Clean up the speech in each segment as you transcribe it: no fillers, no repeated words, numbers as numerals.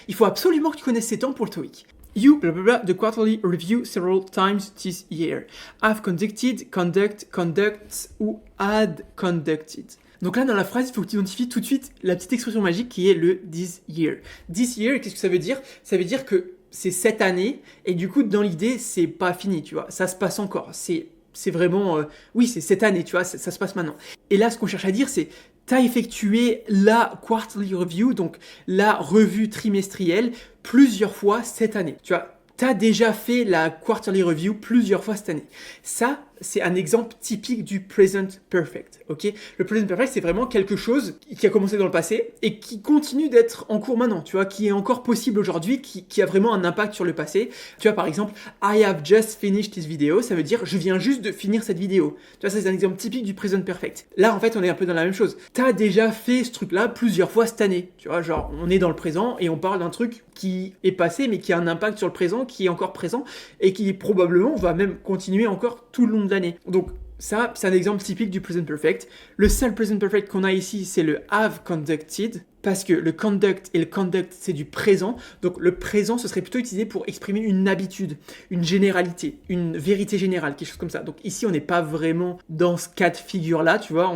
Il faut absolument que tu connaisses ces temps pour le TOEIC. You, blablabla, the quarterly review several times this year. Have conducted, conducts ou had conducted. Donc là, dans la phrase, il faut que tu identifies tout de suite la petite expression magique qui est le this year. This year, qu'est-ce que ça veut dire? Ça veut dire que c'est cette année, et du coup, dans l'idée, c'est pas fini, tu vois. Ça se passe encore. C'est vraiment... oui, c'est cette année, tu vois, ça se passe maintenant. Et là, ce qu'on cherche à dire, c'est t'as effectué la quarterly review, donc la revue trimestrielle, plusieurs fois cette année. Tu vois, t'as déjà fait la quarterly review plusieurs fois cette année. Ça, c'est un exemple typique du present perfect, ok? Le present perfect, c'est vraiment quelque chose qui a commencé dans le passé et qui continue d'être en cours maintenant, tu vois, qui est encore possible aujourd'hui, qui a vraiment un impact sur le passé. Tu vois, par exemple, I have just finished this video, ça veut dire je viens juste de finir cette vidéo. Tu vois, ça c'est un exemple typique du present perfect. Là, en fait, on est un peu dans la même chose. T'as déjà fait ce truc-là plusieurs fois cette année, tu vois, genre on est dans le présent et on parle d'un truc qui est passé mais qui a un impact sur le présent, qui est encore présent et qui probablement va même continuer encore tout le long de l'année. Donc ça, c'est un exemple typique du present perfect. Le seul present perfect qu'on a ici, c'est le have conducted, parce que le conduct et le conduct, c'est du présent. Donc le présent, ce serait plutôt utilisé pour exprimer une habitude, une généralité, une vérité générale, quelque chose comme ça. Donc ici, on n'est pas vraiment dans ce cas de figure-là, tu vois.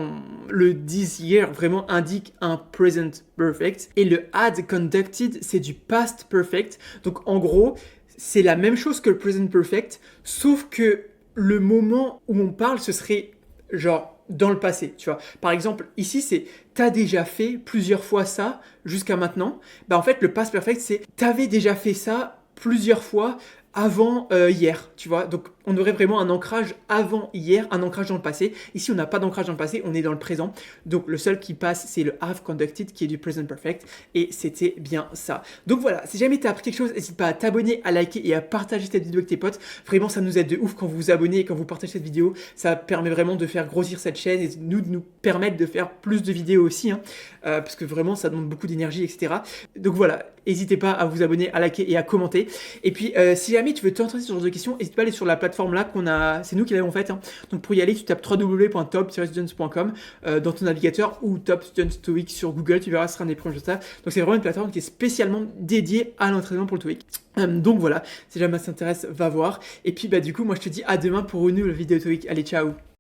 Le this year vraiment indique un present perfect. Et le had conducted, c'est du past perfect. Donc en gros, c'est la même chose que le present perfect, sauf que le moment où on parle, ce serait genre dans le passé, tu vois. Par exemple, ici, c'est t'as déjà fait plusieurs fois ça jusqu'à maintenant. Bah en fait, le past perfect, c'est t'avais déjà fait ça plusieurs fois avant hier, tu vois. Donc, on aurait vraiment un ancrage avant hier, un ancrage dans le passé. Ici, on n'a pas d'ancrage dans le passé, on est dans le présent. Donc, le seul qui passe, c'est le have conducted, qui est du present perfect. Et c'était bien ça. Donc voilà, si jamais tu as appris quelque chose, n'hésite pas à t'abonner, à liker et à partager cette vidéo avec tes potes. Vraiment, ça nous aide de ouf quand vous vous abonnez et quand vous partagez cette vidéo. Ça permet vraiment de faire grossir cette chaîne et de nous permettre de faire plus de vidéos aussi. Parce que vraiment, ça demande beaucoup d'énergie, etc. Donc voilà, n'hésitez pas à vous abonner, à liker et à commenter. Et puis, si jamais tu veux t'intéresser sur ce genre de questions, n'hésite pas à aller sur la plateforme là qu'on a, c'est nous qui l'avons faite. Donc pour y aller, tu tapes www.top-students.com dans ton navigateur ou Top Students TOEIC sur Google, tu verras, ce sera un des premiers résultats. Donc c'est vraiment une plateforme qui est spécialement dédiée à l'entraînement pour le TOEIC. Donc voilà, si jamais ça t'intéresse, va voir. Et puis bah du coup, moi je te dis à demain pour une nouvelle vidéo TOEIC. Allez, ciao!